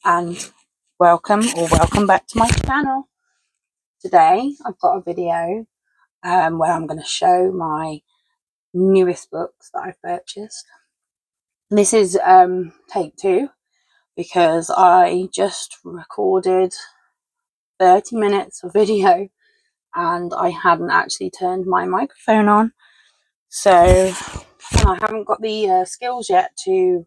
and welcome back to my channel. Today I've got a video where I'm going to show my newest books that I've purchased. This is take 2 because I just recorded 30 minutes of video and I hadn't actually turned my microphone on, so I haven't got the skills yet to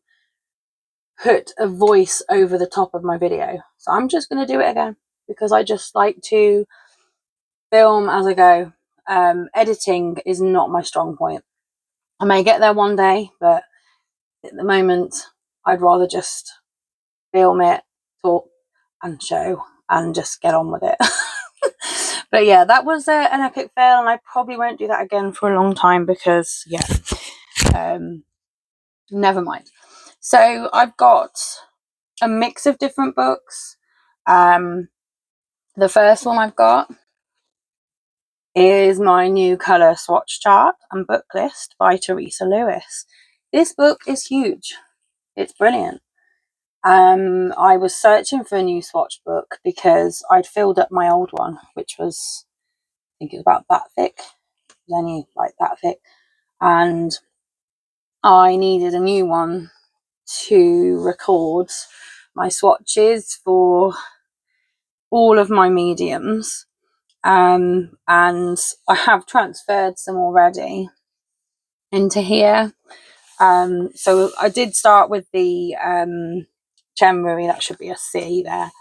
put a voice over the top of my video. So I'm just going to do it again because I just like to film as I go. Editing is not my strong point. I may get there one day, but at the moment I'd rather just film it, talk and show and just get on with it. But yeah, that was an epic fail, and I probably won't do that again for a long time because never mind. So I've got a mix of different books. The first one I've got is my new colour swatch chart and book list by Teresa Lewis. This book is huge. It's brilliant. I was searching for a new swatch book because I'd filled up my old one, which was, I think it was about that thick. It was only like that thick. And I needed a new one to record my swatches for all of my mediums. And I have transferred some already into here. So I did start with the Chenbury, that should be a C there.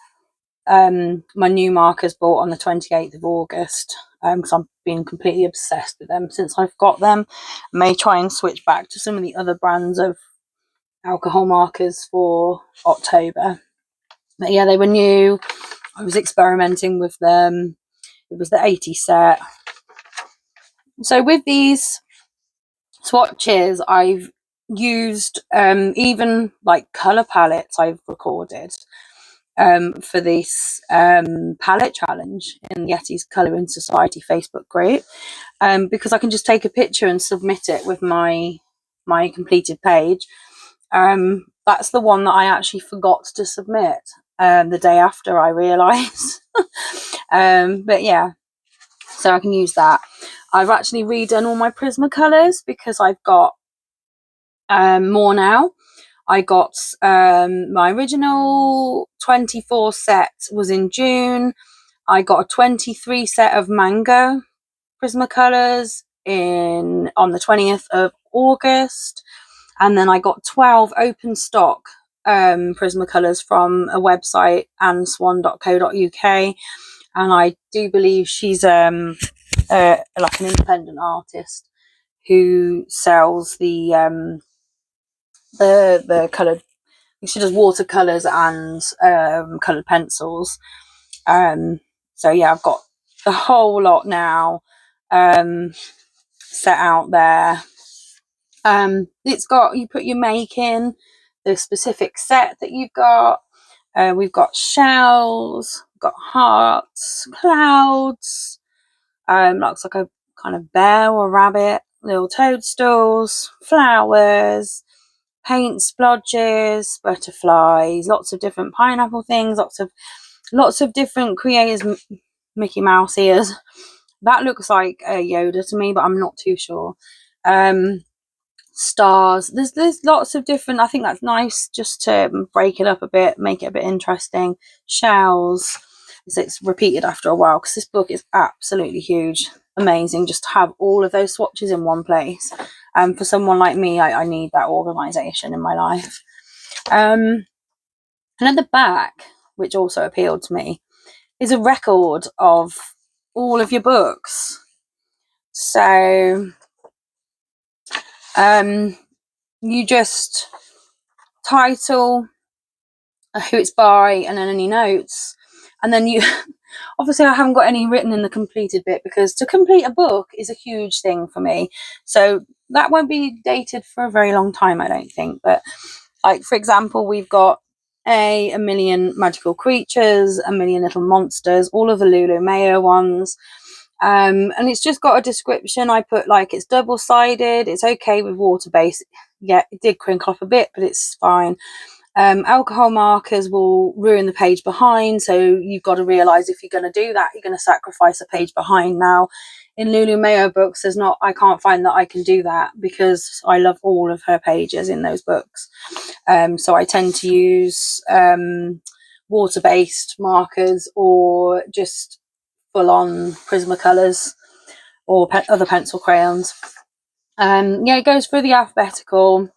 My new markers bought on the 28th of August because I've been completely obsessed with them since I've got them. I may try and switch back to some of the other brands of alcohol markers for October. But yeah, they were new. I was experimenting with them. It was the 80 set. So with these swatches, I've used even like colour palettes I've recorded for this palette challenge in Yeti's Colouring Society Facebook group, because I can just take a picture and submit it with my completed page. That's the one that I actually forgot to submit the day after I realised. But yeah, so I can use that. I've actually redone all my Prismacolors because I've got more now. I got my original 24 set was in June. I got a 23 set of Mango Prismacolors on the 20th of August, and then I got 12 open stock Prismacolors from a website, answan.co.uk, and I do believe she's like an independent artist who sells the coloured, she does watercolours and coloured pencils. So yeah, I've got the whole lot now set out there. It's got, you put your make in the specific set that you've got. We've got shells, got hearts, clouds, looks like a kind of bear or rabbit, little toadstools, flowers, paint splodges, butterflies, lots of different pineapple things, lots of different creators, Mickey Mouse ears. That looks like a Yoda to me, but I'm not too sure. Stars, there's lots of different, I think that's nice just to break it up a bit, make it a bit interesting. Shells, it's repeated after a while because this book is absolutely huge. Amazing just to have all of those swatches in one place. For someone like me, I need that organisation in my life. And at the back, which also appealed to me, is a record of all of your books. So you just title, who it's by, and then any notes, and then you obviously I haven't got any written in the completed bit because to complete a book is a huge thing for me, so that won't be dated for a very long time, I don't think. But like, for example, we've got a million magical creatures, a million little monsters, all of the Lulu Mayo ones. And it's just got a description. I put like it's double-sided, it's okay with water base. Yeah, it did crinkle off a bit, but it's fine. Alcohol markers will ruin the page behind, so you've got to realise if you're going to do that, you're going to sacrifice a page behind. Now, in Lulu Mayo books, I can't find that I can do that because I love all of her pages in those books. So I tend to use water-based markers or just full-on Prismacolors or other pencil crayons. Yeah, it goes through the alphabetical.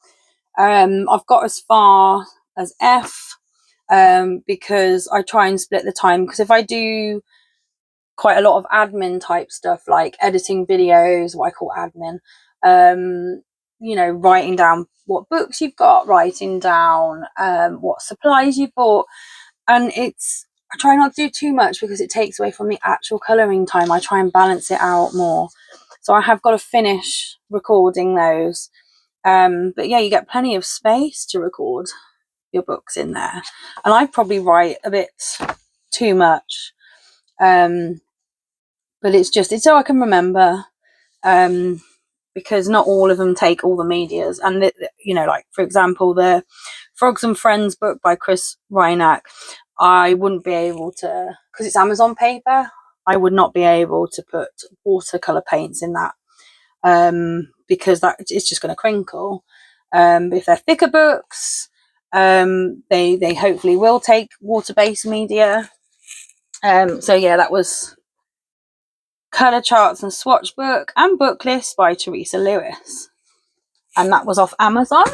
I've got as far as F because I try and split the time, because if I do quite a lot of admin type stuff like editing videos, what I call admin, you know, writing down what books you've got, writing down what supplies you bought, and I try not to do too much because it takes away from the actual colouring time. I try and balance it out more, so I have got to finish recording those. But yeah, you get plenty of space to record your books in there, and I probably write a bit too much, but it's so I can remember, because not all of them take all the medias, and you know, like for example, the Frogs and Friends book by Chris Reinach, I wouldn't be able to, because it's Amazon paper, I would not be able to put watercolor paints in that, because that it's just going to crinkle. If they're thicker books, they hopefully will take water-based media. So yeah, that was Colour Charts and Swatch Book and Book List by Teresa Lewis, and that was off Amazon.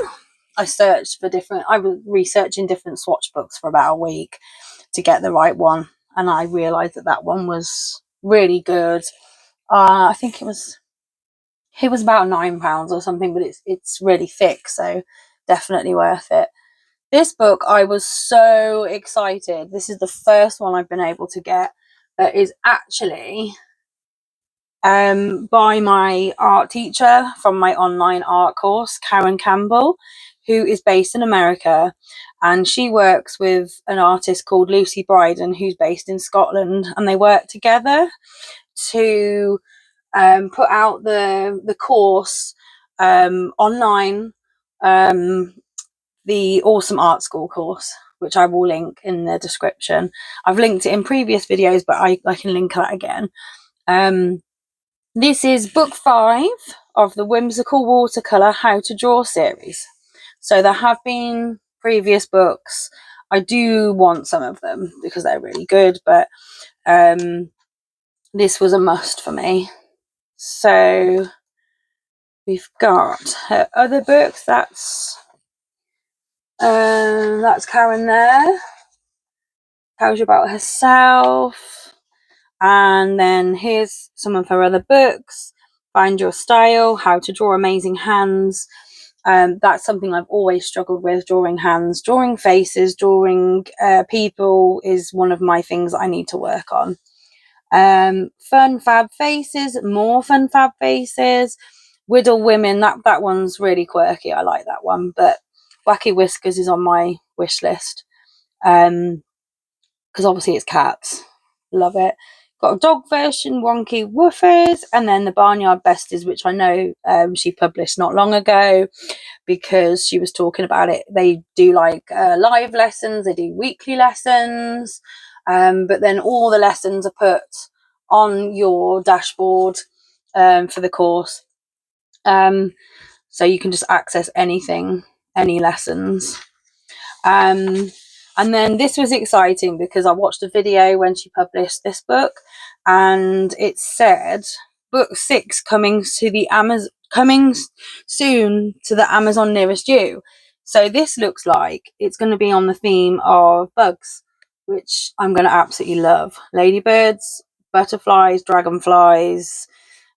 I was researching different swatch books for about a week to get the right one, and I realised that one was really good. I think it was about £9 or something, but it's really thick, so definitely worth it. This book, I was so excited. This is the first one I've been able to get that is actually by my art teacher from my online art course, Karen Campbell, who is based in America, and she works with an artist called Lucy Bryden, who's based in Scotland, and they work together to put out the course online, the Awesome Art School course, which I will link in the description. I've linked it in previous videos, but I can link that again. This is book 5 of the Whimsical Watercolour How to Draw series. So there have been previous books. I do want some of them because they're really good, but this was a must for me. So we've got her other books. That's Karen there. Tells you about herself. And then here's some of her other books. Find Your Style, How to Draw Amazing Hands. That's something I've always struggled with, drawing hands. Drawing faces, drawing people is one of my things I need to work on. Fun Fab Faces, more Fun Fab Faces. Whittle Women, that one's really quirky. I like that one. But Wacky Whiskers is on my wish list. Because obviously it's cats. Love it. Got a dog version, Wonky Woofers, and then the Barnyard Besties, which I know she published not long ago because she was talking about it. They do like live lessons, they do weekly lessons, but then all the lessons are put on your dashboard for the course. So you can just access anything, any lessons. And then this was exciting because I watched a video when she published this book, and it said book 6 coming soon to the Amazon nearest you. So this looks like it's going to be on the theme of bugs, which I'm going to absolutely love. Ladybirds, butterflies, dragonflies,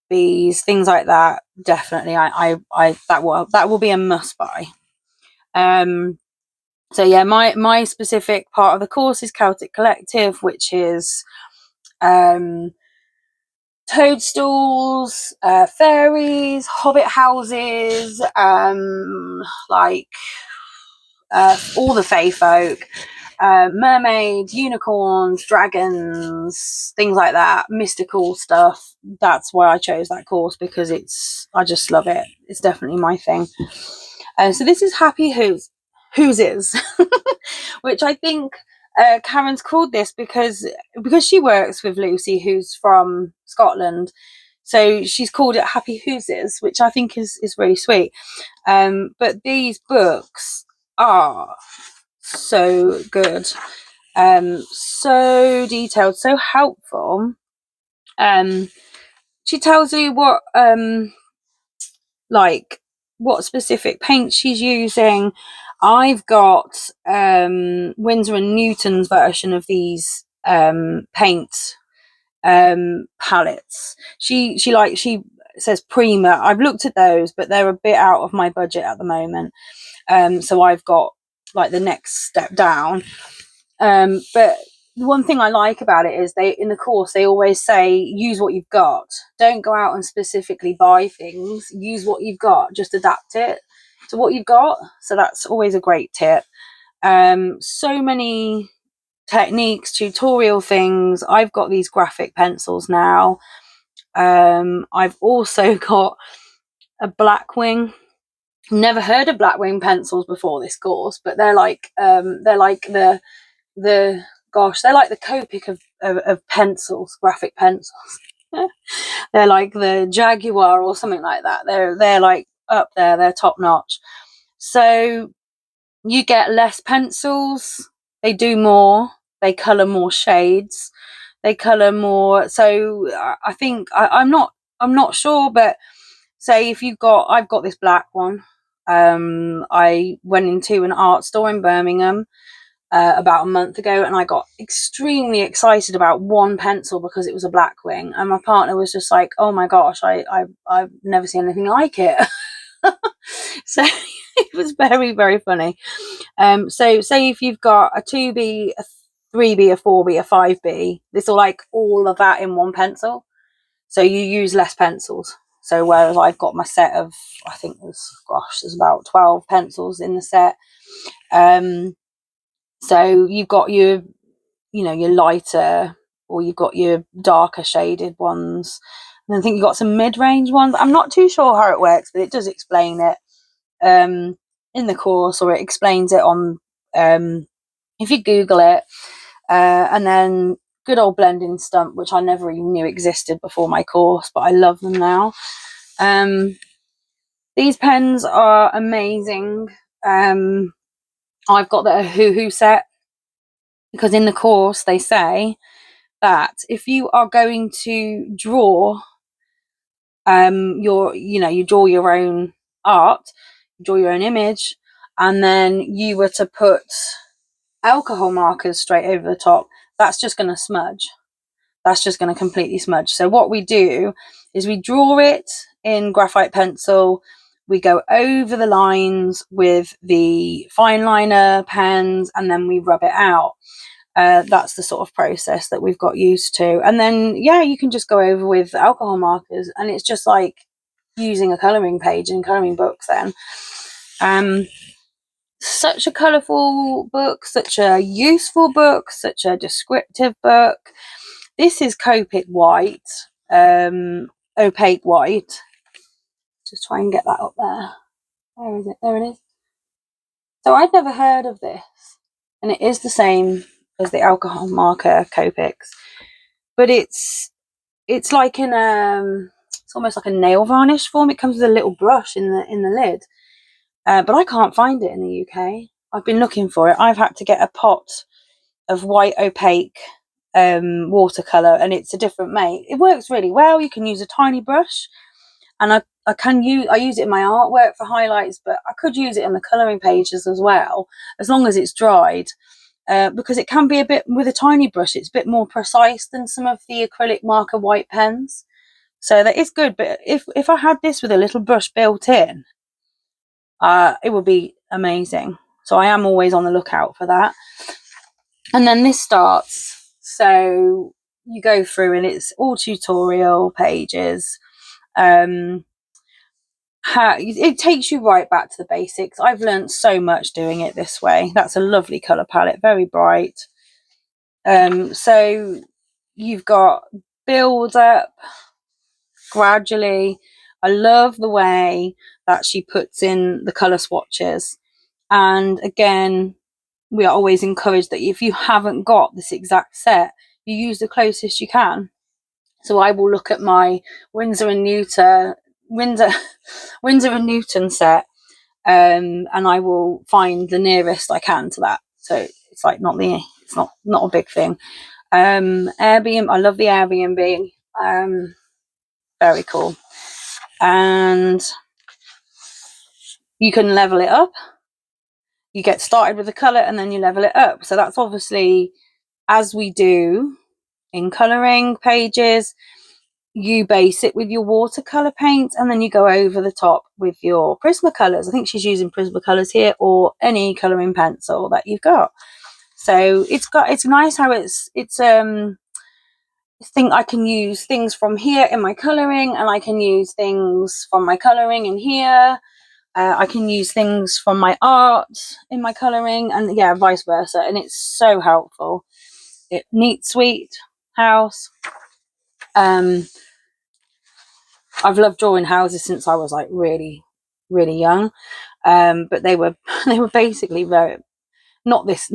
bees, things like that. Definitely, that will be a must buy. So yeah, my specific part of the course is Celtic Collective, which is toadstools, fairies, hobbit houses, like all the fae folk, mermaids, unicorns, dragons, things like that, mystical stuff. That's why I chose that course, because I just love it. It's definitely my thing. So this is Happy Hoots. whose is, which I think Karen's called this because she works with Lucy, who's from Scotland. So she's called it Happy Whoses, which I think is really sweet. But these books are so good, so detailed, so helpful. She tells you like what specific paint she's using. I've got Winsor and Newton's version of these paint palettes. She says Prima. I've looked at those, but they're a bit out of my budget at the moment. So I've got like the next step down. But the one thing I like about it is in the course they always say use what you've got. Don't go out and specifically buy things. Use what you've got. Just adapt it to what you've got. So that's always a great tip. So many techniques, tutorial things. I've got these graphic pencils now. I've also got a Blackwing. Never heard of Blackwing pencils before this course, but they're like the they're like the Copic of pencils, graphic pencils. They're like the Jaguar or something like that. They're like up there. They're top notch. So you get less pencils. They do more. They colour more shades. They colour more. So I think I'm not sure, but say if I've got this black one. I went into an art store in Birmingham about a month ago, and I got extremely excited about one pencil because it was a Blackwing, and my partner was just like, "Oh my gosh, I've never seen anything like it." So it was very, very funny. So say if you've got a 2B, a 3B, a 4B, a 5B, this will like all of that in one pencil. So you use less pencils. So whereas I've got my set of, I think there's about 12 pencils in the set. So you've got your lighter, or you've got your darker shaded ones. And I think you've got some mid-range ones. I'm not too sure how it works, but it does explain it in the course, or it explains it on if you Google it. And then good old blending stump, which I never even knew existed before my course, but I love them now. These pens are amazing. I've got the Hoo set, because in the course they say that if you are going to draw you draw your own art, draw your own image, and then you were to put alcohol markers straight over the top, that's just going to smudge. That's just going to completely smudge. So what we do is we draw it in graphite pencil. We go over the lines with the fine liner pens, and then we rub it out. That's the sort of process that we've got used to. And then, you can just go over with alcohol markers, and it's just like using a colouring page in colouring books then. Such a colourful book, such a useful book, such a descriptive book. This is Copic white, opaque white. Just try and get that up there. Where is it? There it is. So I'd never heard of this, and it is the same as the alcohol marker Copics, but it's like in it's almost like a nail varnish form. It comes with a little brush in the lid, but I can't find it in the UK. I've been looking for it. I've had to get a pot of white opaque watercolor, and it's a different make. It works really well. You can use a tiny brush, and I use it in my artwork for highlights, but I could use it in the coloring pages as well, as long as it's dried. Because it can be a bit, with a tiny brush, it's a bit more precise than some of the acrylic marker white pens. So that is good. But if I had this with a little brush built in, it would be amazing. So I am always on the lookout for that. And then this starts. So you go through, and it's all tutorial pages. It takes you right back to the basics. I've learned so much doing it this way. That's a lovely colour palette, very bright. So you've got build up gradually. I love the way that she puts in the colour swatches, And again, we are always encouraged that if you haven't got this exact set, you use the closest you can. So I will look at my Winsor and Newton set, and I will find the nearest I can to that. So it's like it's not a big thing. Airbnb, I love the Airbnb. Very cool. And you can level it up. You get started with the colour and then you level it up. So that's obviously, as we do in colouring pages, you base it with your watercolour paint and then you go over the top with your Prismacolors. I think she's using Prismacolors here, or any colouring pencil that you've got. So it's nice how it's I can use things from here in my colouring, and I can use things from my colouring in here. I can use things from my art in my colouring, and yeah, vice versa. And it's so helpful. Neat, sweet house. I've loved drawing houses since I was like really, really young. But they were basically very not this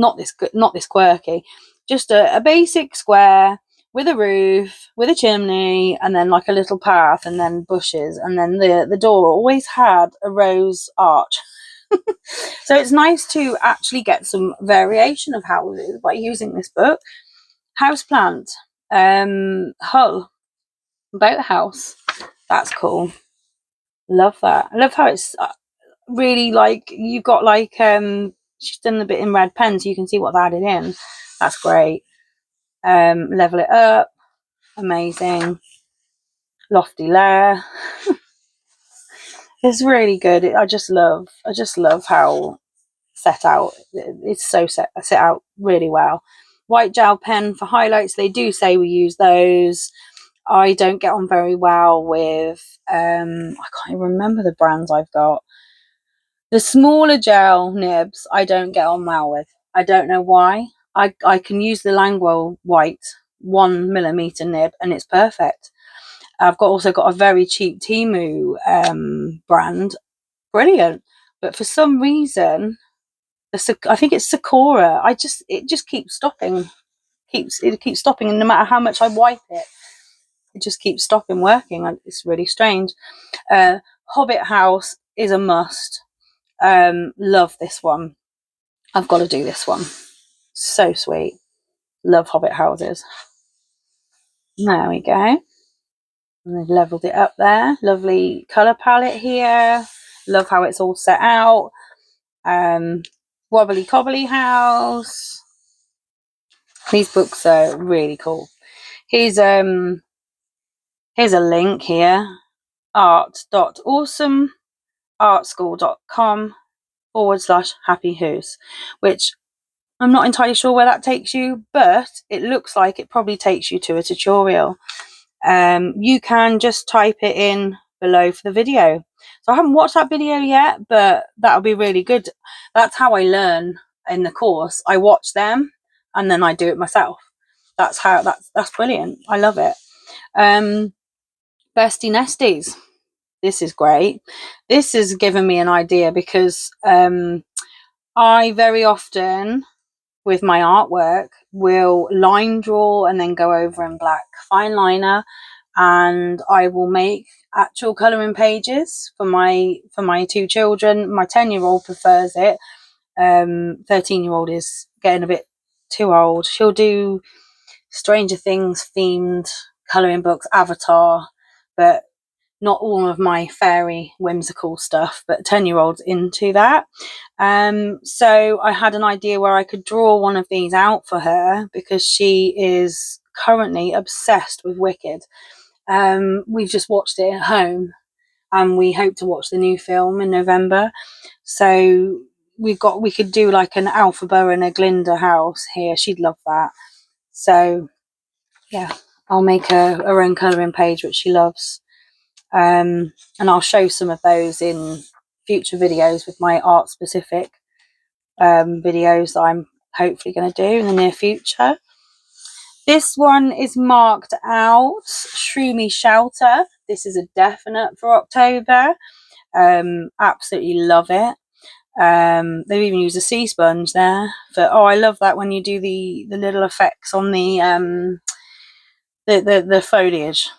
quirky. Just a basic square with a roof, with a chimney, and then like a little path, and then bushes, and then the door always had a rose arch. So it's nice to actually get some variation of houses by using this book. Houseplant, Hull, boathouse. That's cool. Love that. I love how it's really like you've got like she's done a bit in red pen, so you can see what's added in. That's great. Level it up. Amazing. Lofty layer. It's really good. I just love how set out. It's so set out really well. White gel pen for highlights. They do say we use those. I don't get on very well with I can't remember the brands I've got. The smaller gel nibs I don't get on well with. I don't know why. I can use the Langwell white 1mm nib and it's perfect. I've also got a very cheap Temu brand. Brilliant. But for some reason, I think it's Sakura. It just keeps stopping. It keeps stopping, and no matter how much I wipe it, it just keeps stopping working. It's really strange. Hobbit House is a must. Love this one. I've got to do this one. So sweet. Love Hobbit houses. There we go. And they've leveled it up there. Lovely colour palette here. Love how it's all set out. Wobbly Cobbly House. These books are really cool. Here's a link here. art.awesomeartschool.com/Happy Hoos, which I'm not entirely sure where that takes you, but it looks like it probably takes you to a tutorial. You can just type it in below for the video. So I haven't watched that video yet, but that'll be really good. That's how I learn in the course. I watch them and then I do it myself. That's brilliant. I love it. Bestie Nesties. This is great. This has given me an idea because I very often with my artwork will line draw and then go over in black fine liner, and I will make actual colouring pages for my two children. My 10-year-old prefers it. 13-year-old is getting a bit too old. She'll do Stranger Things themed colouring books, Avatar, but not all of my fairy whimsical stuff, but 10-year-old's into that. So I had an idea where I could draw one of these out for her because she is currently obsessed with Wicked. We've just watched it at home and we hope to watch the new film in November. So we could do like an Alphaba and a Glinda house here. She'd love that. So yeah, I'll make her own colouring page, which she loves. And I'll show some of those in future videos with my art specific videos that I'm hopefully going to do in the near future. This one is marked out Shroomy Shelter. This is a definite for October. Absolutely love it. They've even used a sea sponge there. But I love that when you do the little effects on the foliage.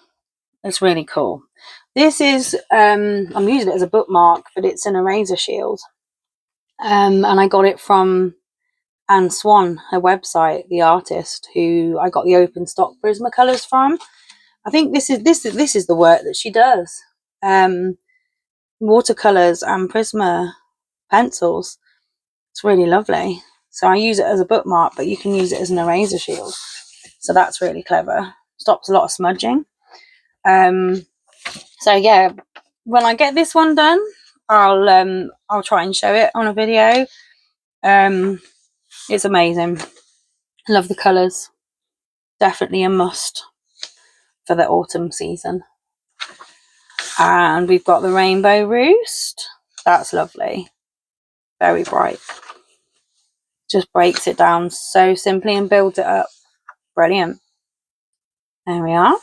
It's really cool. This is I'm using it as a bookmark, but it's an eraser shield. And I got it from Anne Swan, her website, the artist who I got the open stock Prismacolors from. I think this is the work that she does. Watercolors and Prisma pencils. It's really lovely. So I use it as a bookmark, but you can use it as an eraser shield. So that's really clever. Stops a lot of smudging. So yeah, when I get this one done, I'll try and show it on a video. It's amazing. Love the colours. Definitely a must for the autumn season. And we've got the Rainbow Roost. That's lovely. Very bright. Just breaks it down so simply and builds it up. Brilliant. There we are.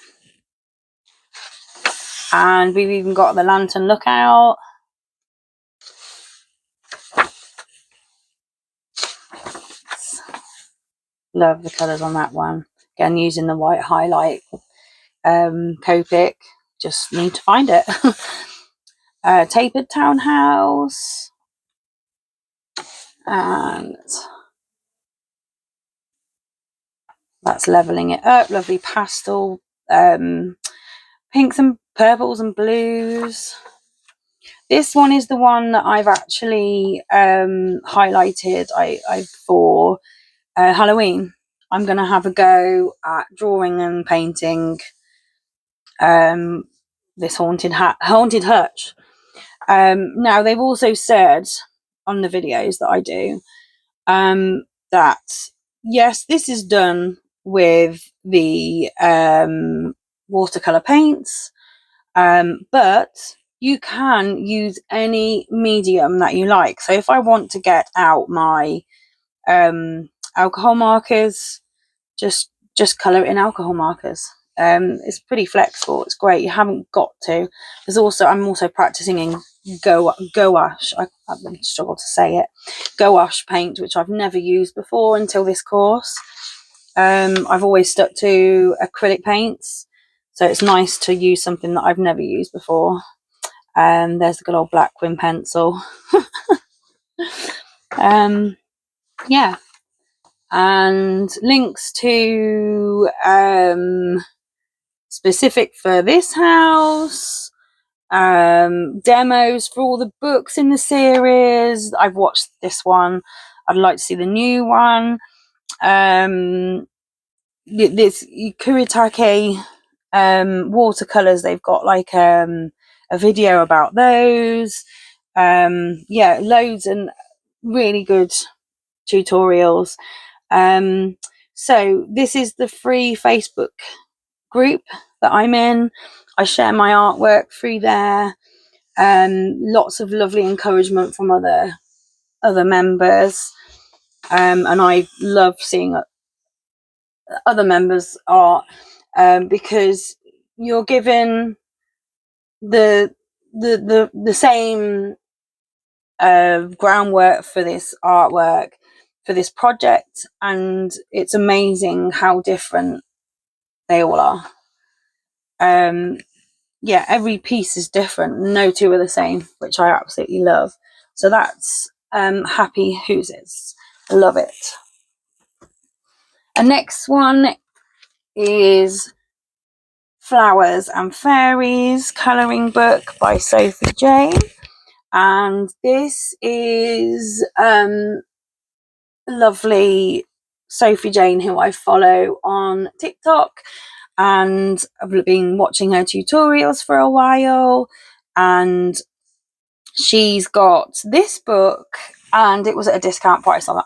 And we've even got the Lantern Lookout. Love the colours on that one. Again, using the white highlight Copic. Just need to find it. Tapered Townhouse. And that's levelling it up. Lovely pastel pinks and purples and blues. This one is the one that I've actually highlighted for Halloween. I'm going to have a go at drawing and painting this haunted hutch. Now, they've also said on the videos that I do that, yes, this is done with the watercolour paints, but you can use any medium that you like. So if I want to get out my alcohol markers, just colour it in alcohol markers. It's pretty flexible. It's great. You haven't got to. I'm also practicing in gouache. I struggle to say it. Gouache paint, which I've never used before until this course. I've always stuck to acrylic paints, so it's nice to use something that I've never used before. There's the good old black Quin pencil. Yeah, and links to specific for this house, demos for all the books in the series. I've watched this one. I'd like to see the new one. This Kuritake watercolors, they've got like a video about those. Yeah, loads and really good tutorials. So this is the free Facebook group that I'm in. I share my artwork through there. Lots of lovely encouragement from other members, and I love seeing other members' art, because you're given the same groundwork for this artwork, for this project, and it's amazing how different they all are. Yeah, every piece is different. No two are the same, which I absolutely love. So that's Happy Hoosies. I love it. The next one is Flowers and Fairies colouring book by Sophie Jane, and this is lovely Sophie Jane, who I follow on TikTok, and I've been watching her tutorials for a while, and she's got this book, and it was at a discount price on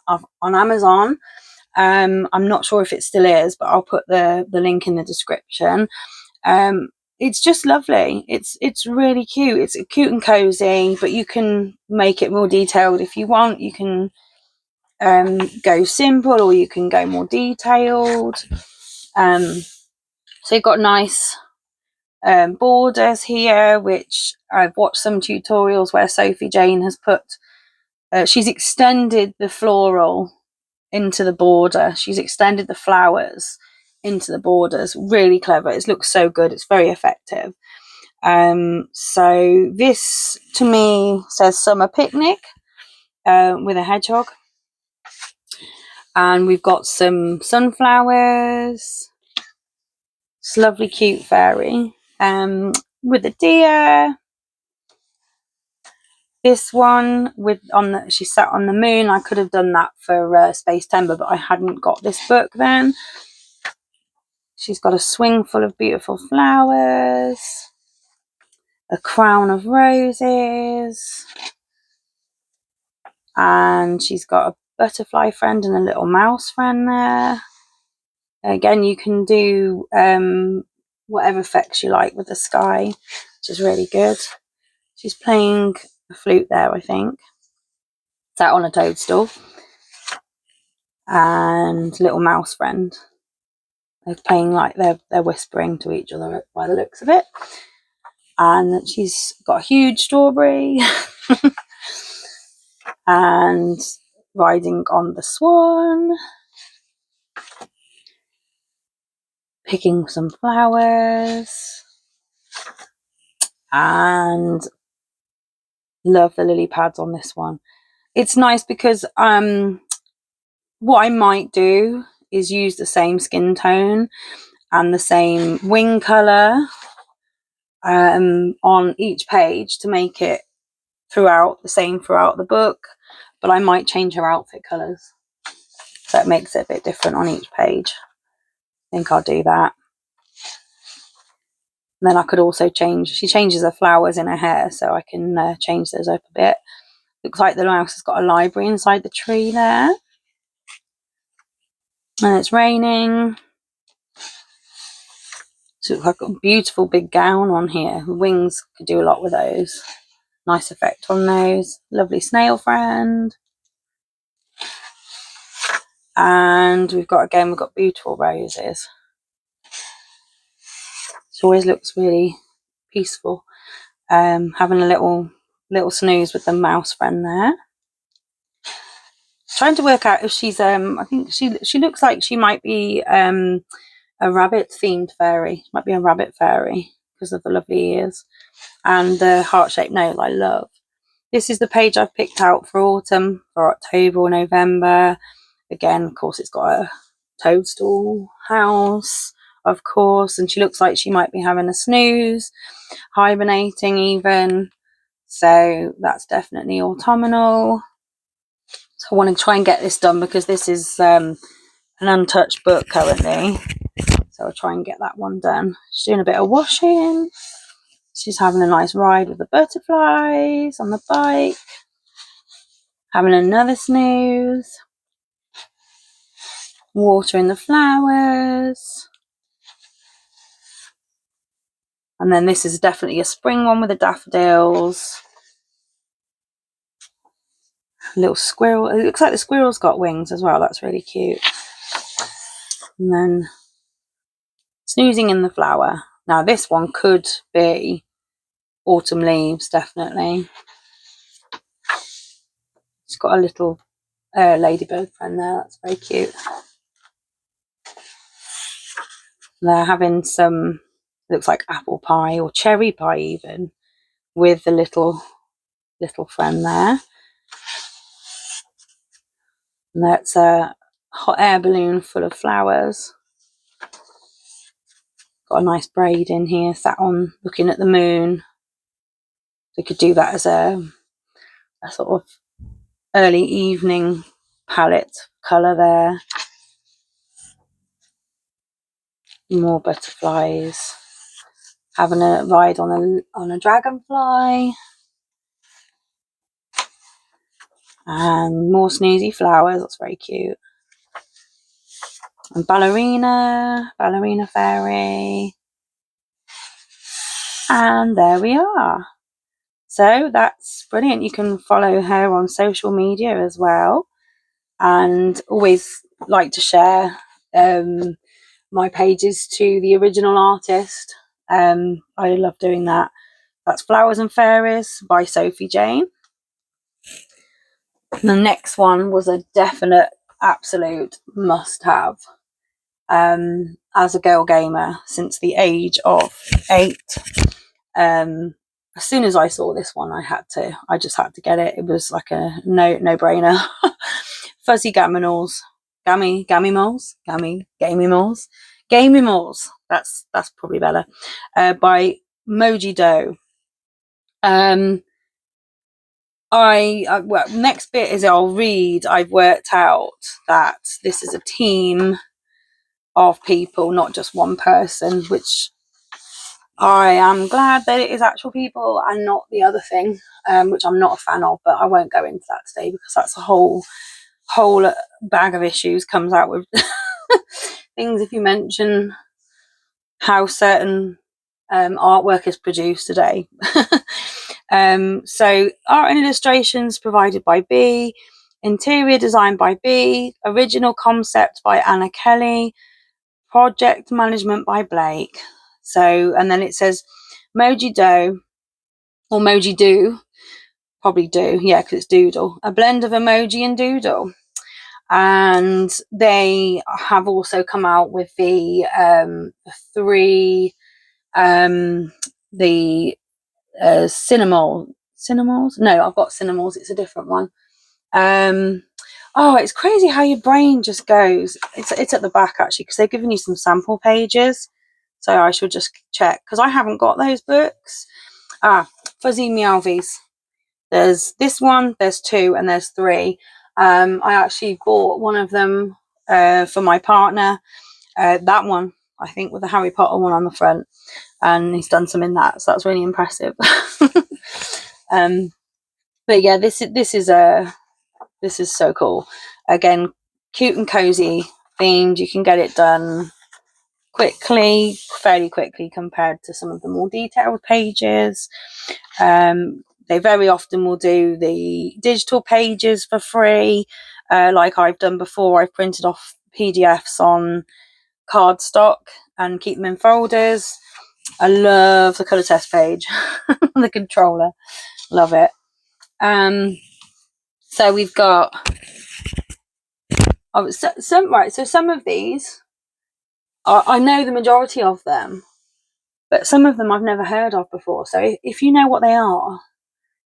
Amazon. I'm not sure if it still is, but I'll put the link in the description. It's just lovely. It's really cute. It's cute and cozy, but you can make it more detailed if you want. You can go simple, or you can go more detailed. So you've got nice borders here, which I've watched some tutorials where Sophie Jane has put she's extended the floral into the border. She's extended the flowers into the borders. Really clever. It looks so good. It's very effective. So this to me says summer picnic with a hedgehog. And we've got some sunflowers. It's lovely, cute fairy with a deer. This one with she sat on the moon. I could have done that for Space Timber, but I hadn't got this book then. She's got a swing full of beautiful flowers, a crown of roses, and she's got a butterfly friend and a little mouse friend there. Again, you can do whatever effects you like with the sky, which is really good. She's playing a flute there, I think. Sat on a toadstool. And little mouse friend. They're playing like they're whispering to each other by the looks of it. And she's got a huge strawberry. And riding on the swan. Picking some flowers. And love the lily pads on this one. It's nice because what I might do is use the same skin tone and the same wing colour on each page to make it the same throughout the book, but I might change her outfit colours so it makes it a bit different on each page. I think I'll do that. And then I could also she changes her flowers in her hair, so I can change those up a bit. Looks like the mouse has got a library inside the tree there. And it's raining. So it's like a beautiful big gown on here. Wings could do a lot with those. Nice effect on those. Lovely snail friend. And we've got beautiful roses. It always looks really peaceful. Having a little snooze with the mouse friend there. Trying to work out if she's I think she looks like she might be a rabbit themed fairy. Might be a rabbit fairy because of the lovely ears and the heart-shaped nose I love. This is the page I've picked out for autumn, for October or November. Again, of course, it's got a toadstool house, of course, and she looks like she might be having a snooze, hibernating even. So that's definitely autumnal. So I want to try and get this done because this is an untouched book currently. So I'll try and get that one done. She's doing a bit of washing. She's having a nice ride with the butterflies on the bike. Having another snooze. Watering the flowers. And then this is definitely a spring one with the daffodils. A little squirrel. It looks like the squirrel's got wings as well. That's really cute. And then snoozing in the flower. Now this one could be autumn leaves, definitely. It's got a little ladybird friend there. That's very cute. They're having some, looks like apple pie or cherry pie even, with the little friend there. And that's a hot air balloon full of flowers. Got a nice braid in here, sat on looking at the moon. We could do that as a sort of early evening palette colour there. More butterflies. Having a ride on a dragonfly. And more snoozy flowers. That's very cute. And ballerina fairy. And there we are. So that's brilliant. You can follow her on social media as well. And always like to share my pages to the original artist. I love doing that. That's Flowers and Fairies by Sophie Jane. The next one was a definite, absolute must-have. As a girl gamer since the age of 8, as soon as I saw this one, I just had to get it. It was like a no-brainer. Fuzzy Gamimals, Gamimals. That's probably better. By Moji Do. Well, next bit is I'll read. I've worked out that this is a team of people, not just one person, which I am glad that it is actual people and not the other thing, which I'm not a fan of, but I won't go into that today because that's a whole bag of issues comes out with things if you mention how certain artwork is produced today. So art and illustrations provided by B, interior design by B, original concept by Anna Kelly, project management by Blake. So, and then it says Moji Do, or Moji Do, probably Do, yeah, because it's doodle, a blend of emoji and doodle. And they have also come out with the three the Cinnamals. No, I've got Cinnamals. It's a different one. Oh, it's crazy how your brain just goes. It's at the back actually because they've given you some sample pages. So I should just check because I haven't got those books. Fuzzy Meowvies. There's this one, there's 2, and there's 3. I actually bought one of them for my partner. That one, I think, with the Harry Potter one on the front, and he's done some in that, so that's really impressive. But yeah, this is so cool. Again, cute and cozy themed. You can get it done fairly quickly compared to some of the more detailed pages. They very often will do the digital pages for free, like I've done before. I've printed off PDFs on cardstock and keep them in folders. I love the colour test page, the controller, love it. So we've got some of these I know the majority of them, but some of them I've never heard of before. So if you know what they are,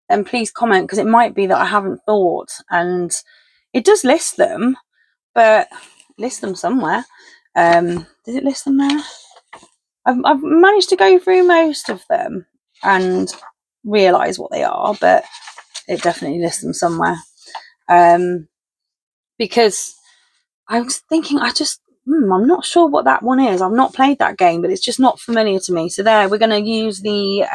then please comment, because it might be that I haven't thought, and it does list them, but list them somewhere. Did it list them there? I've managed to go through most of them and realise what they are, but it definitely lists them somewhere. Because I was thinking, I'm not sure what that one is. I've not played that game, but it's just not familiar to me. So there, we're going to use the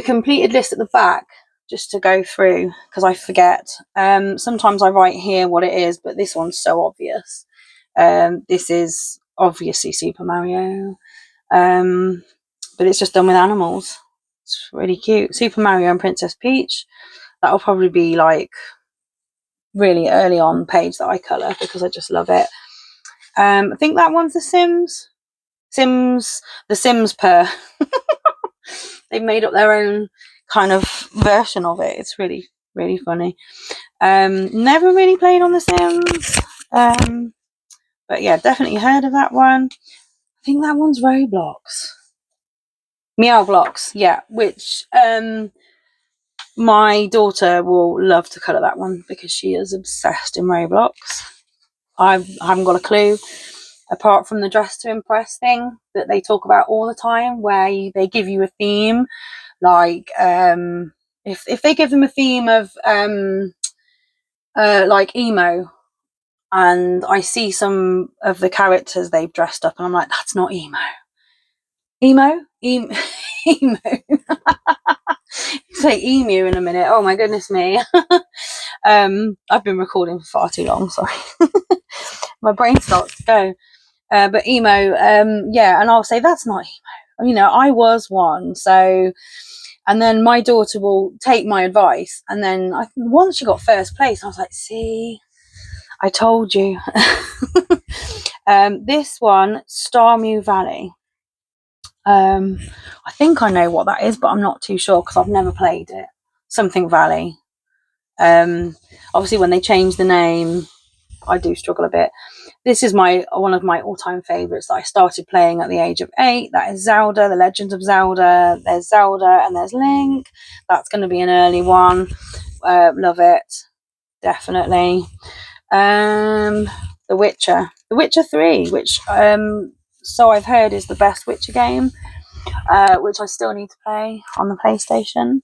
completed list at the back just to go through, because I forget. Sometimes I write here what it is, but this one's so obvious. This is obviously Super Mario, but it's just done with animals. It's really cute. Super Mario and Princess Peach. That'll probably be like really early on page that I colour because I just love it. I think that one's the Sims. The Sims Per. They've made up their own kind of version of it. It's really, really funny. Never really played on the Sims. But yeah, definitely heard of that one. I think that one's Roblox. Meow Blocks, yeah, which my daughter will love to colour that one because she is obsessed in Roblox. I haven't got a clue, apart from the Dress to Impress thing that they talk about all the time, where they give you a theme. Like if they give them a theme of like emo, and I see some of the characters they've dressed up and I'm like, that's not emo. Emo? Emo. Say emu in a minute. Oh my goodness me. I've been recording for far too long, sorry. My brain starts to go. But emo, yeah, and I'll say that's not emo. You know, I was one, so, and then my daughter will take my advice, and then once she got first place, I was like, see, I told you. This one, Starmew Valley. I think I know what that is, but I'm not too sure because I've never played it. Something Valley. Obviously, when they changed the name, I do struggle a bit. This is one of my all-time favourites that I started playing at the age of 8. That is Zelda, The Legend of Zelda. There's Zelda and there's Link. That's going to be an early one. Love it, definitely. The Witcher 3, which so I've heard is the best Witcher game, which I still need to play on the PlayStation.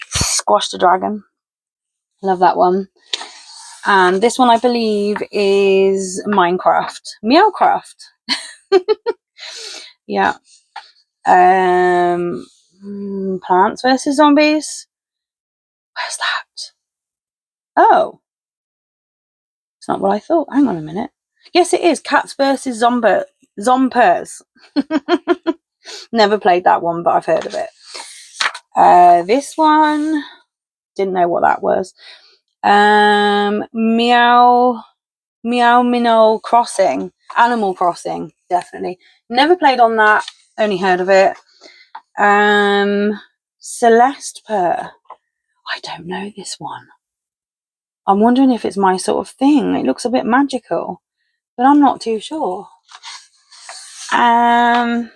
Squash the Dragon. Love that one. And this one, I believe, is Minecraft. Meowcraft. Yeah. Plants vs. Zombies. Where's that? Oh. It's not what I thought. Hang on a minute. Yes, it is. Cats vs. Zompers. Never played that one, but I've heard of it. This one, didn't know what that was. Meow Minnow Crossing. Animal Crossing, definitely. Never played on that, only heard of it. Celeste Purr. I don't know this one. I'm wondering if it's my sort of thing. It looks a bit magical, but I'm not too sure. Now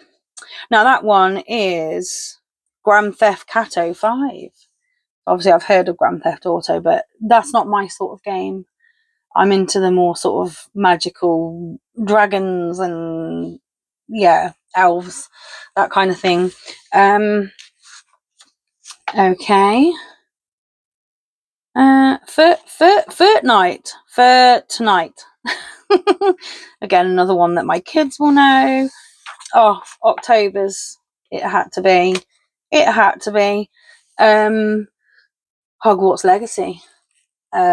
that one is Grand Theft Auto 5. Obviously, I've heard of Grand Theft Auto, but that's not my sort of game. I'm into the more sort of magical dragons and elves, that kind of thing. Okay. Fortnite. Again, another one that my kids will know. Oh, October's. It had to be. Hogwarts Legacy.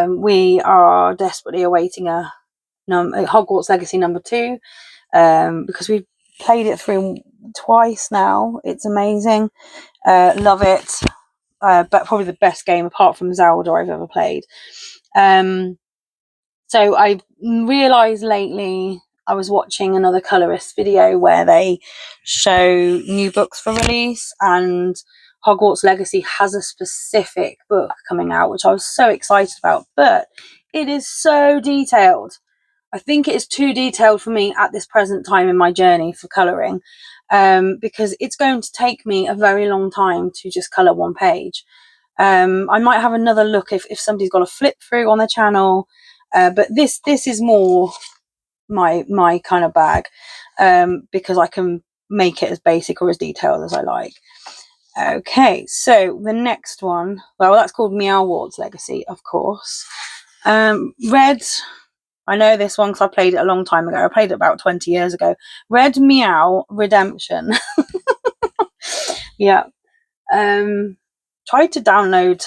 We are desperately awaiting a Hogwarts Legacy number 2, because we've played it through twice now. It's amazing. Love it. But probably the best game apart from Zelda I've ever played. So I realised lately I was watching another colourist video where they show new books for release, and Hogwarts Legacy has a specific book coming out, which I was so excited about, but it is so detailed. I think it is too detailed for me at this present time in my journey for colouring, because it's going to take me a very long time to just colour one page. I might have another look if somebody's got a flip through on the channel, but this is more my kind of bag, because I can make it as basic or as detailed as I like. Okay, so the next one, well, that's called Meowwards Legacy, of course. Red, I know this one because I played it a long time ago. I played it about 20 years ago. Red Meow Redemption. Yeah. Tried to download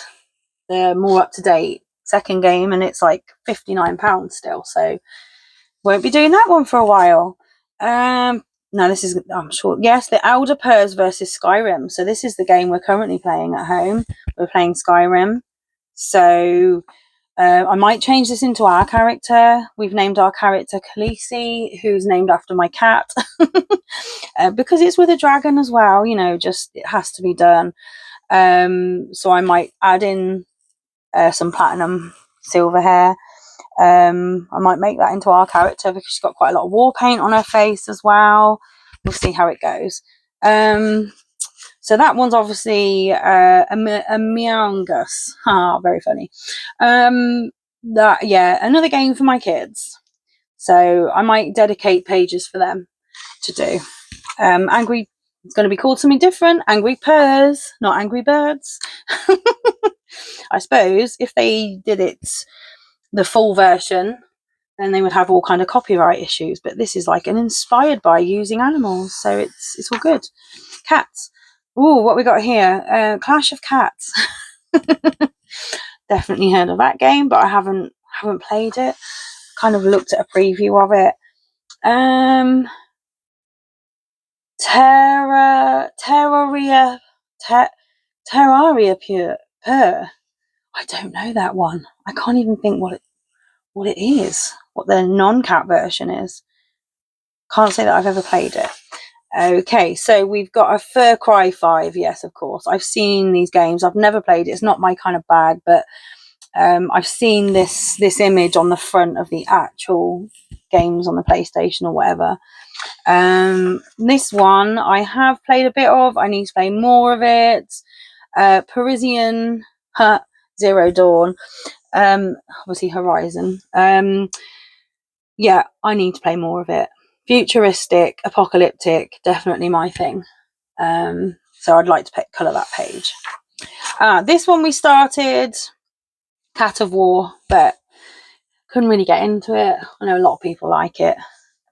the more up-to-date second game, and it's like £59 still, so won't be doing that one for a while. No, this is, I'm sure, yes, the Elder Purrs versus Skyrim. So this is the game we're currently playing at home. We're playing Skyrim. So I might change this into our character. We've named our character Khaleesi, who's named after my cat. Because it's with a dragon as well, just it has to be done. So I might add in some platinum silver hair. I might make that into our character because she's got quite a lot of war paint on her face as well. We'll see how it goes. So that one's obviously a Meowngus. Very funny. Another game for my kids. So I might dedicate pages for them to do. It's going to be called something different. Angry Purrs, not Angry Birds. I suppose if they did it the full version, then they would have all kind of copyright issues. But this is like an inspired by using animals, so it's all good. Cats. Ooh, what we got here? Clash of Cats. Definitely heard of that game, but I haven't played it. Kind of looked at a preview of it. Terraria Purr. I don't know that one. I can't even think what it is, what the non-cat version is. Can't say that I've ever played it. Okay, so we've got a Far Cry 5. Yes, of course. I've seen these games. I've never played it. It's not my kind of bag, but I've seen this image on the front of the actual games on the PlayStation or whatever. This one I have played a bit of. I need to play more of it. Parisian Zero Dawn. Obviously Horizon. Yeah, I need to play more of it. Futuristic, apocalyptic, definitely my thing. So I'd like to colour that page. This one we started, Cat of War, but couldn't really get into it. I know a lot of people like it,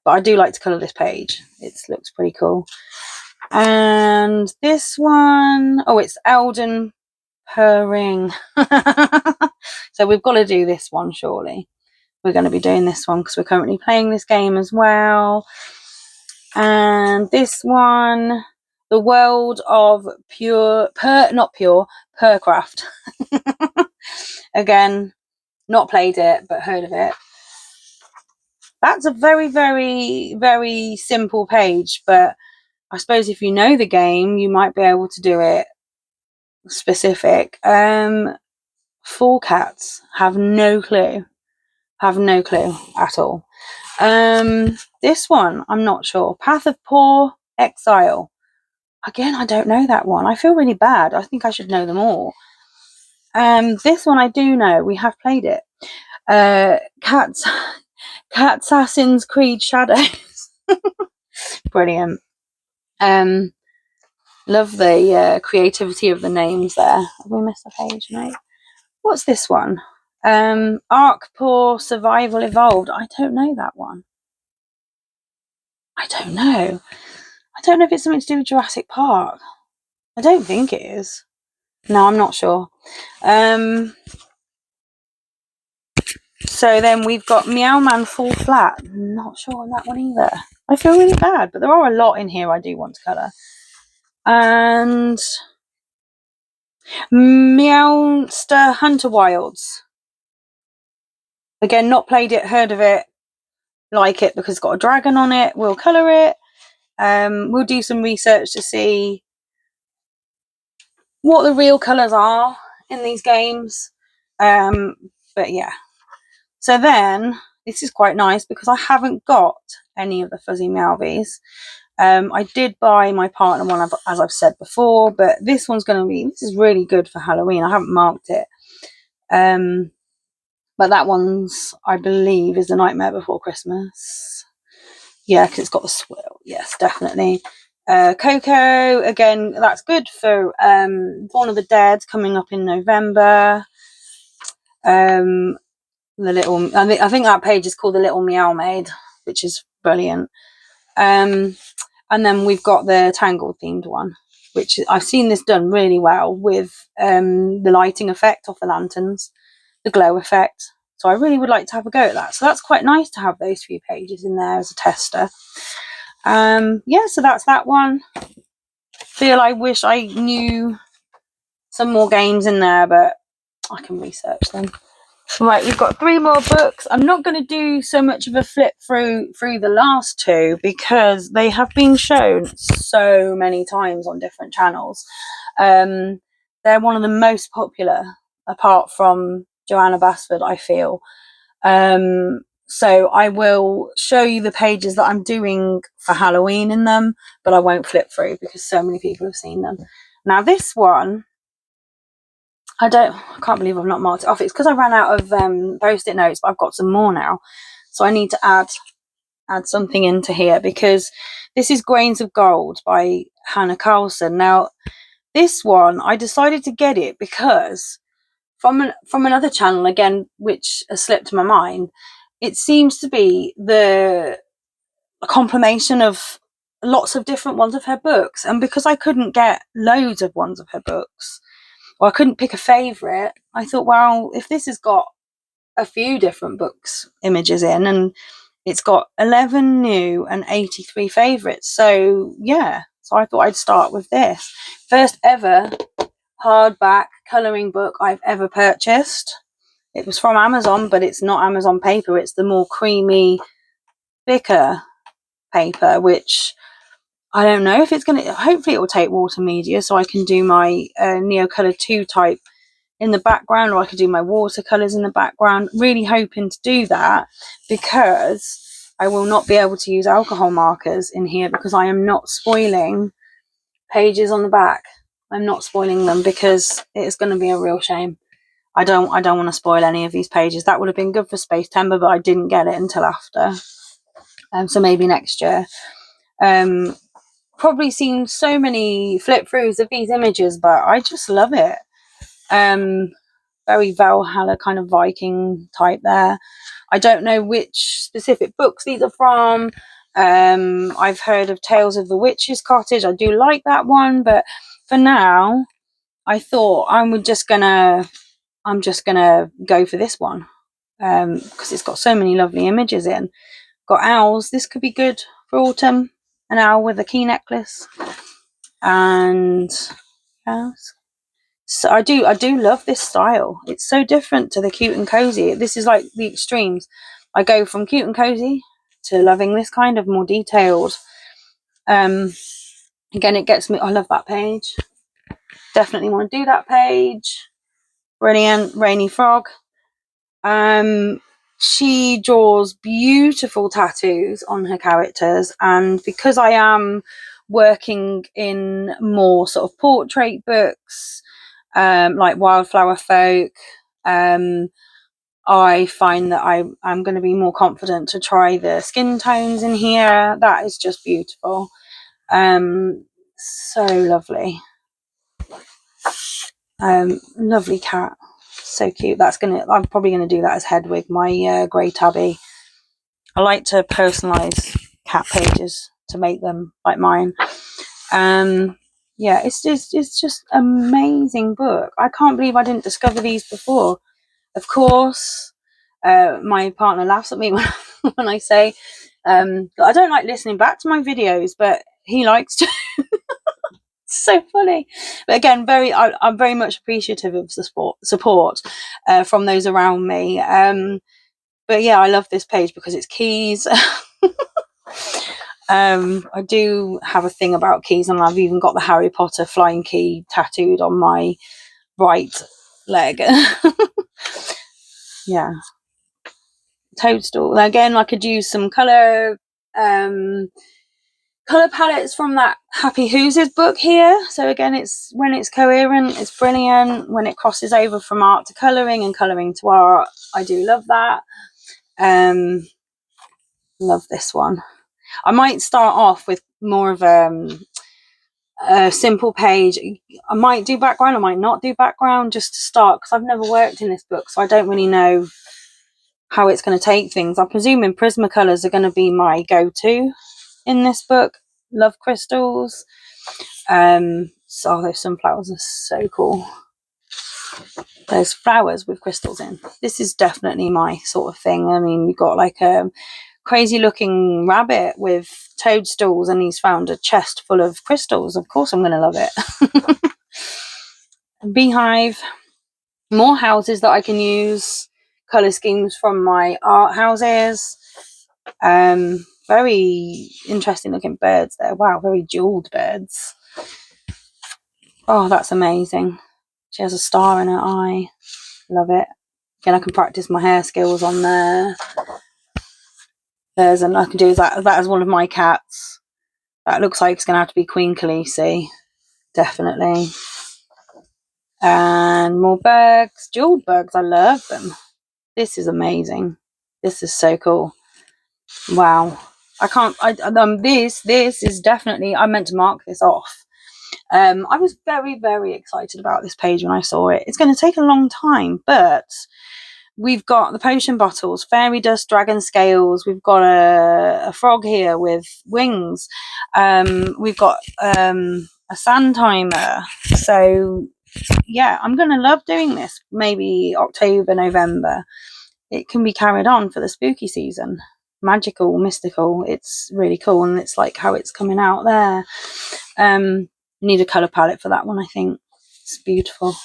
but I do like to colour this page. It looks pretty cool. And this one, oh, it's Elden Purring. So we've got to do this one, surely. We're going to be doing this one because we're currently playing this game as well. And this one, The World of Purcraft. Again, not played it, but heard of it. That's a very, very, very simple page, but I suppose if you know the game, you might be able to do it specific. Four Cats, have no clue at all. This one, I'm not sure. Path of Poor Exile. Again, I don't know that one. I feel really bad. I think I should know them all. This one I do know. We have played it. Assassin's Creed Shadows. Brilliant. Love the creativity of the names there. Have we missed a page, mate? What's this one? Ark Poor Survival Evolved. I don't know that one. I don't know if it's something to do with Jurassic Park. I don't think it is. No, I'm not sure. So then we've got Meow Man Fall Flat. Not sure on that one either. I feel really bad, but there are a lot in here I do want to colour. And Meowster Hunter Wilds. Again, not played it, heard of it, like it because it's got a dragon on it. We'll colour it. We'll do some research to see what the real colours are in these games. But yeah. So then, this is quite nice because I haven't got any of the Fuzzy Meowbies. I did buy my partner one, as I've said before, but this one's going to be, this is really good for Halloween. I haven't marked it. But that one's, I believe, is The Nightmare Before Christmas. Yeah, because it's got the swirl. Yes, definitely. Coco, again, that's good for Dawn of the Dead coming up in November. The little, I think that page is called The Little Meow Maid, which is brilliant. And then we've got the Tangled themed one, which I've seen this done really well with the lighting effect off the lanterns, the glow effect. So I really would like to have a go at that. So that's quite nice to have those few pages in there as a tester. Yeah, so that's that one. Feel I wish I knew some more games in there, but I can research them. Right, we've got 3 more books. I'm not going to do so much of a flip through the last 2 because they have been shown so many times on different channels. They're one of the most popular, apart from Joanna Basford, I feel. So I will show you the pages that I'm doing for Halloween in them, but I won't flip through because so many people have seen them. Now this one, I can't believe I've not marked it off. It's because I ran out of post-it notes, but I've got some more now. So I need to add something into here because this is Grains of Gold by Hannah Carlson. Now, this one, I decided to get it because from another channel, again, which has slipped my mind, it seems to be a compilation of lots of different ones of her books. And because I couldn't get loads of ones of her books, or I couldn't pick a favourite, I thought, well, if this has got a few different books images in and it's got 11 new and 83 favourites, so yeah, so I thought I'd start with this. First ever hardback colouring book I've ever purchased. It was from Amazon, but it's not Amazon paper, it's the more creamy, thicker paper, which I don't know if it's going to, hopefully it will take water media so I can do my Neocolour 2 type in the background, or I could do my watercolors in the background. Really hoping to do that, because I will not be able to use alcohol markers in here, because I am not spoiling pages on the back. I'm not spoiling them, because it's going to be a real shame. I don't want to spoil any of these pages. That would have been good for Space Timber, but I didn't get it until after. So maybe next year. Probably seen so many flip throughs of these images, but I just love it. Very Valhalla kind of Viking type there. I don't know which specific books these are from. I've heard of Tales of the Witch's Cottage. I do like that one, but for now, I thought I'm just gonna go for this one, because it's got so many lovely images in. Got owls. This could be good for autumn. An owl with a key necklace, and yeah. So I do love this style. It's so different to the cute and cozy. This is like the extremes. I go from cute and cozy to loving this kind of more detailed. Again, it gets me. I love that page. Definitely want to do that page. Brilliant. Rainy Frog. She draws beautiful tattoos on her characters, and because I am working in more sort of portrait books, like Wildflower Folk, I find that I'm going to be more confident to try the skin tones in here. That is just beautiful. So lovely. Lovely cat. So cute. I'm probably gonna do that as Hedwig, my grey tabby. I like to personalize cat pages to make them like mine. Yeah, it's just amazing book. I can't believe I didn't discover these before. Of course, my partner laughs at me when I say I don't like listening back to my videos, but he likes to. So funny. But again, I'm very much appreciative of the support from those around me. But yeah, I love this page because it's keys. I do have a thing about keys, and I've even got the Harry Potter flying key tattooed on my right leg. Yeah. Toadstool. Again, I could use some colour palettes from that Happy Who's book here. So again, it's when it's coherent, it's brilliant. When it crosses over from art to colouring and colouring to art, I do love that. Love this one. I might start off with more of a simple page. I might do background, I might not do background, just to start, because I've never worked in this book, so I don't really know how it's going to take things. I'm presuming Prismacolors are going to be my go-to in this book. Love crystals. So those sunflowers are so cool. There's flowers with crystals in. This is definitely my sort of thing. I mean, you've got like a crazy looking rabbit with toadstools, and he's found a chest full of crystals. Of course I'm going to love it. Beehive. More houses that I can use colour schemes from my art houses. Very interesting looking birds there. Wow, very jewelled birds. Oh, that's amazing. She has a star in her eye. Love it. Again, I can practice my hair skills on there. And I can do that as one of my cats. That looks like it's going to have to be Queen Khaleesi. Definitely. And more bugs. Jeweled bugs. I love them. This is amazing. This is so cool. Wow. This is definitely, I meant to mark this off. I was very, very excited about this page when I saw it. It's going to take a long time, but we've got the potion bottles, fairy dust, dragon scales. We've got a frog here with wings. We've got a sand timer. So yeah, I'm going to love doing this. Maybe October, November. It can be carried on for the spooky season. Magical, mystical. It's really cool, and it's like how it's coming out there. Need a colour palette for that one, I think. It's beautiful.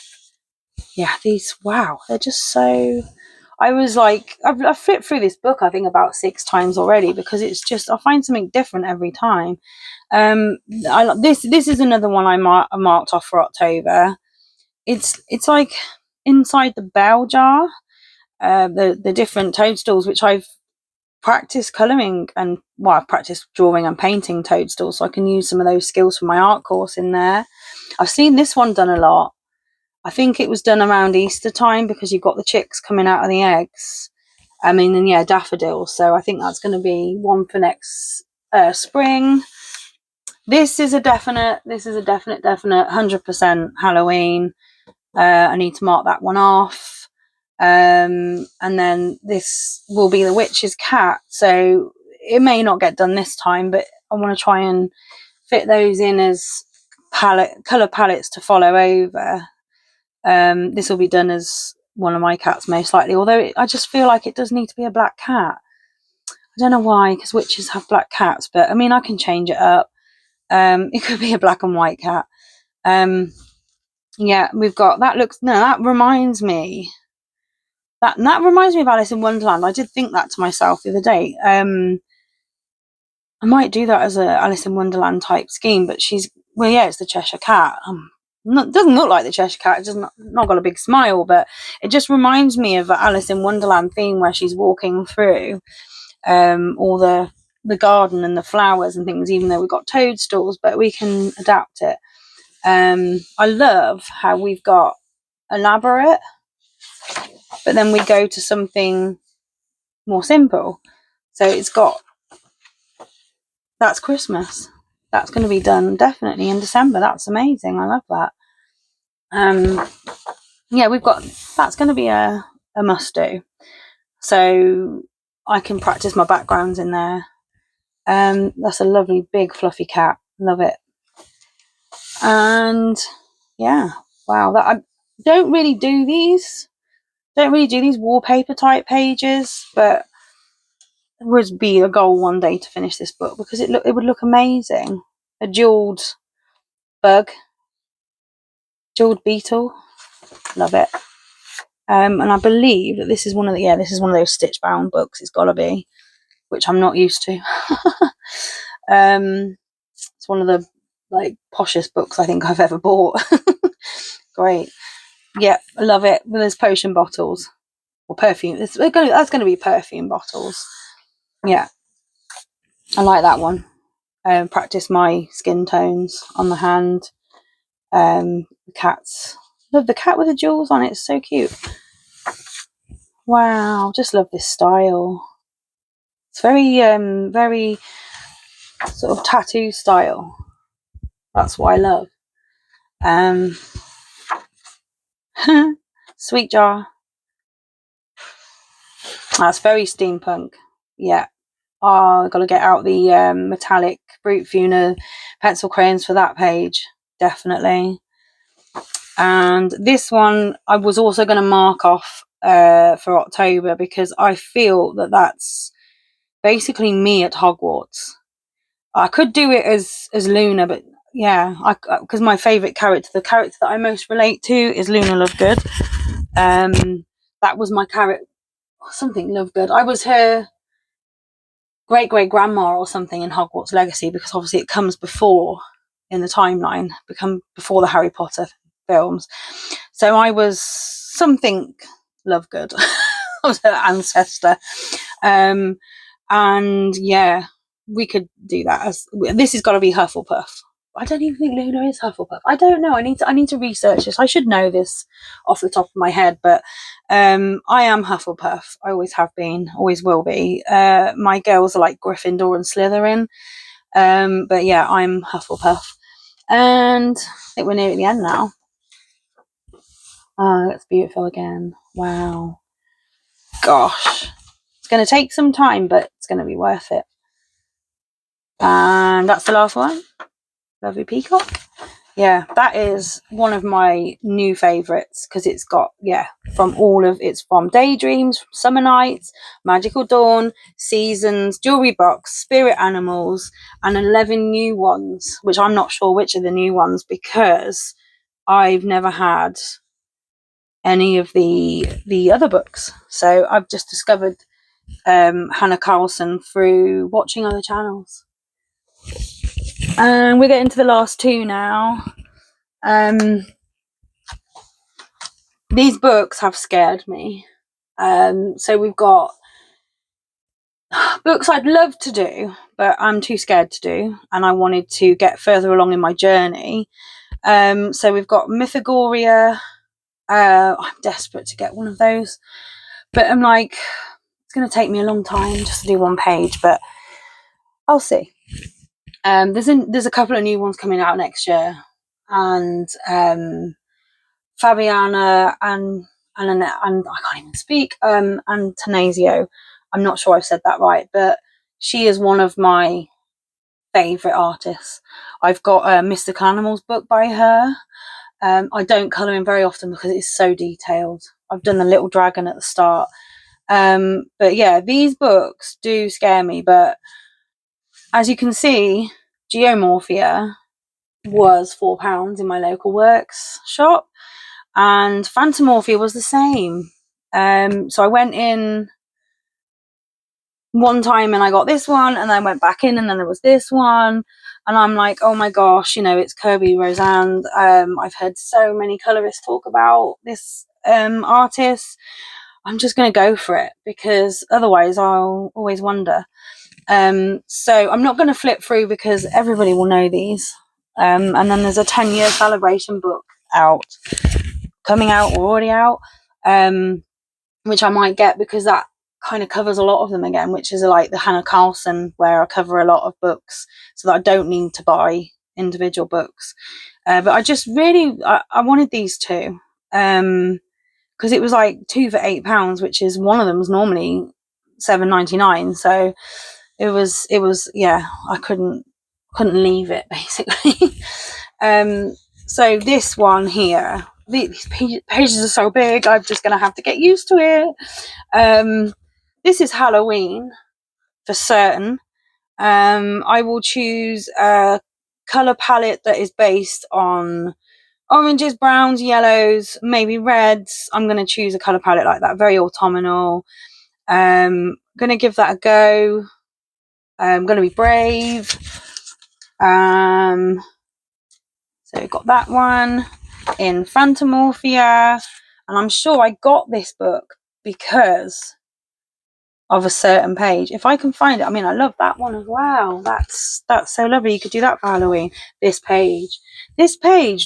Yeah, these, wow, they're just so... I was like, I've flipped through this book, I think, about 6 times already, because it's just, I find something different every time. This is another one I marked off for October. It's like inside the bell jar, the different toadstools, which I've practiced colouring and, well, I've practiced drawing and painting toadstools, so I can use some of those skills from my art course in there. I've seen this one done a lot. I think it was done around Easter time because you've got the chicks coming out of the eggs. I mean, and yeah, daffodils. So I think that's going to be one for next spring. This is a definite 100% Halloween. I need to mark that one off. And then this will be the witch's cat. So it may not get done this time, but I want to try and fit those in as colour palettes to follow over. This will be done as one of my cats most likely, although I just feel like it does need to be a black cat. I don't know why, because witches have black cats, but I mean, I can change it up. It could be a black and white cat. Yeah, we've got that. That reminds me. That reminds me of Alice in Wonderland. I did think that to myself the other day. I might do that as a Alice in Wonderland type scheme, but it's the Cheshire Cat. Doesn't look like the Cheshire Cat. It's just not got a big smile, but it just reminds me of the Alice in Wonderland theme where she's walking through all the garden and the flowers and things, even though we've got toadstools, but we can adapt it. I love how we've got elaborate, but then we go to something more simple. So that's Christmas. That's going to be done definitely in December. That's amazing. I love that. Yeah, that's going to be a must do. So I can practice my backgrounds in there. That's a lovely big fluffy cat. Love it. And yeah, wow, I don't really do these wallpaper type pages, but it would be a goal one day to finish this book because it would look amazing. A jeweled beetle, love it. And I believe that this is one of those stitch bound books. It's got to be, which I'm not used to. It's one of the poshest books I think I've ever bought. Great. Yeah, I love it. Well, there's potion bottles or perfume. That's going to be perfume bottles. Yeah, I like that one. Practice my skin tones on the hand. The cats. Love the cat with the jewels on it. It's so cute. Wow, just love this style. It's very sort of tattoo style. That's what I love. Sweet jar. That's very steampunk. Yeah. Oh, I've got to get out the metallic Brute Funa pencil crayons for that page. Definitely. And this one I was also going to mark off for October because I feel that that's basically me at Hogwarts. I could do it as Luna, but yeah, because my favourite character, the character that I most relate to is Luna Lovegood. That was my character, something Lovegood. I was her great grandma or something in Hogwarts Legacy because obviously it comes before in the timeline, before the Harry Potter films. So I was something Lovegood. I was her ancestor. And yeah, we could do that. This has got to be Hufflepuff. I don't even think Luna is Hufflepuff. I don't know. I need to research this. I should know this off the top of my head, but I am Hufflepuff. I always have been, always will be. My girls are like Gryffindor and Slytherin, but yeah, I'm Hufflepuff. And I think we're near the end now. Oh, that's beautiful again. Wow. Gosh. It's going to take some time, but it's going to be worth it. And that's the last one. Lovely peacock. Yeah, that is one of my new favourites because it's got, it's from Daydreams, from Summer Nights, Magical Dawn, Seasons, Jewelry Box, Spirit Animals, and 11 new ones, which I'm not sure which are the new ones because I've never had any of the other books. So I've just discovered Hannah Carlson through watching other channels. And we're getting to the last two now. these books have scared me. So we've got books I'd love to do, but I'm too scared to do, and I wanted to get further along in my journey. So we've got Mythagoria. I'm desperate to get one of those, but I'm like, it's going to take me a long time just to do one page, but I'll see. There's a couple of new ones coming out next year, and Fabiana and I can't even speak, and Tanasio. I'm not sure I've said that right, but she is one of my favourite artists. I've got a Mystical Animals book by her. I don't colour in very often because it's so detailed. I've done the little dragon at the start. But yeah, these books do scare me, but as you can see, Geomorphia was £4 in my local works shop, and Phantomorphia was the same. So I went in one time and I got this one, and then I went back in and then there was this one, and I'm like, oh my gosh, it's Kirby Roseanne. I've heard so many colorists talk about this artist. I'm just going to go for it because otherwise I'll always wonder. So I'm not going to flip through because everybody will know these. And then there's a 10-year celebration book coming out or already out, which I might get because that kind of covers a lot of them again, which is like the Hannah Carlson, where I cover a lot of books so that I don't need to buy individual books. But I just really, I wanted these two, because it was like 2 for £8, which is, one of them was normally £7.99. So it was yeah, I couldn't leave it basically. So this one here, these pages are so big, I'm just gonna have to get used to it. This is Halloween for certain. I will choose a color palette that is based on oranges, browns, yellows, maybe reds. I'm going to choose a color palette like that, very autumnal. Going to give that a go. I'm going to be brave. So we've got that one in Phantomorphia, and I'm sure I got this book because of a certain page. If I can find it, I mean, I love that one as well. That's so lovely. You could do that for Halloween. This page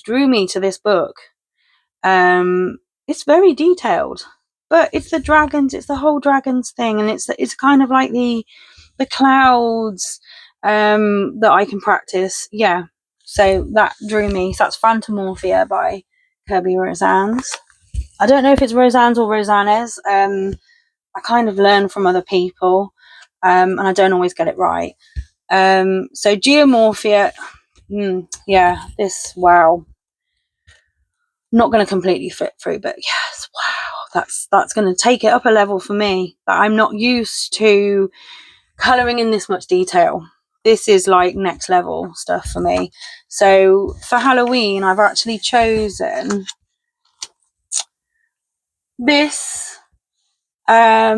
drew me to this book. It's very detailed, but it's the dragons. It's the whole dragons thing, and it's kind of like the clouds that I can practice. Yeah, so that drew me. So that's Phantomorphia by Kirby Roseanne's. I don't know if it's Roseanne's or Rosanne's. I kind of learn from other people, and I don't always get it right. So Geomorphia, yeah, wow. Not going to completely fit through, but yes, wow, that's going to take it up a level for me. That I'm not used to colouring in this much detail. This is like next level stuff for me. So for Halloween, I've actually chosen this. I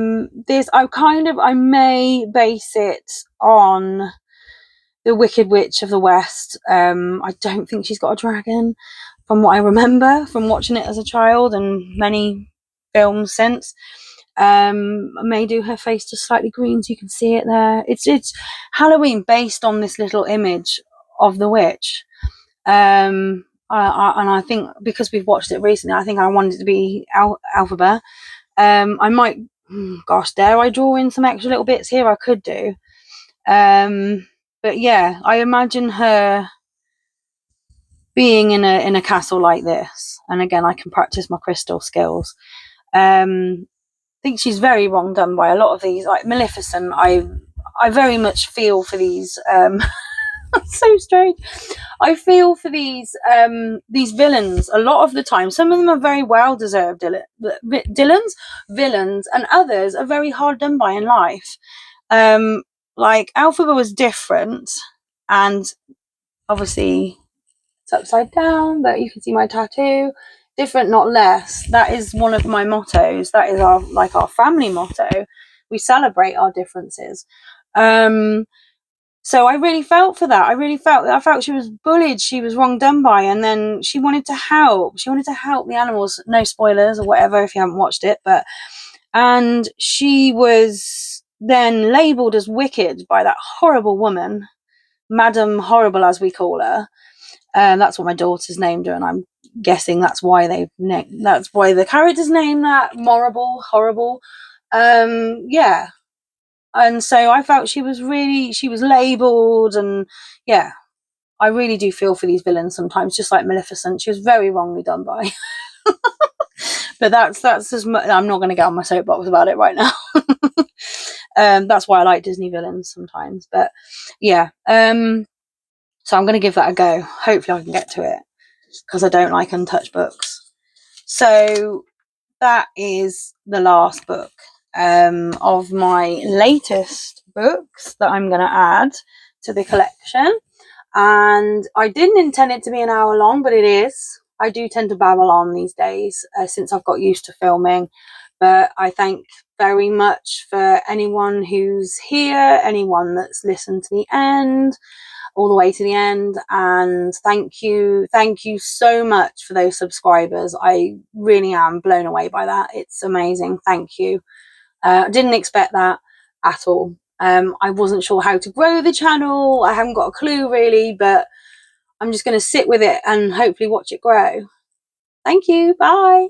may base it on the Wicked Witch of the West. I don't think she's got a dragon, from what I remember from watching it as a child and many films since. I may do her face just slightly green so you can see it there. It's Halloween based on this little image of the witch. And I think because we've watched it recently, I think I wanted it to be Alphaba. I might, gosh, dare I draw in some extra little bits here? I could do. But yeah, I imagine her being in a castle like this, and again, I can practice my crystal skills. I think she's very wrong done by a lot of these, like Maleficent. I very much feel for these. So strange. I feel for these villains a lot of the time. Some of them are very well deserved villains, and others are very hard done by in life. Like Alphaba was different, and obviously it's upside down, but you can see my tattoo. Different, not less. That is one of my mottos. That is our family motto. We celebrate our differences. So I really felt for that. I felt she was bullied, she was wrong done by, and then she wanted to help. She wanted to help the animals. No spoilers or whatever if you haven't watched it, but and she was then labelled as wicked by that horrible woman, Madam Horrible as we call her. That's what my daughter's named her, and I'm guessing that's why that's why the character's named that. Horrible. Yeah, and so I felt she was labelled, and yeah, I really do feel for these villains sometimes, just like Maleficent. She was very wrongly done by. But that's just, I'm not going to get on my soapbox about it right now. That's why I like Disney villains sometimes. But yeah, so I'm going to give that a go. Hopefully I can get to it, because I don't like untouched books. So that is the last book of my latest books that I'm going to add to the collection. And I didn't intend it to be an hour long, but it is. I do tend to babble on these days since I've got used to filming. But I thank very much for anyone who's here, anyone that's listened to the end, all the way to the end. And thank you so much for those subscribers. I really am blown away by that. It's amazing. Thank you. I didn't expect that at all. I wasn't sure how to grow the channel. I haven't got a clue really, but I'm just going to sit with it and hopefully watch it grow. Thank you. Bye.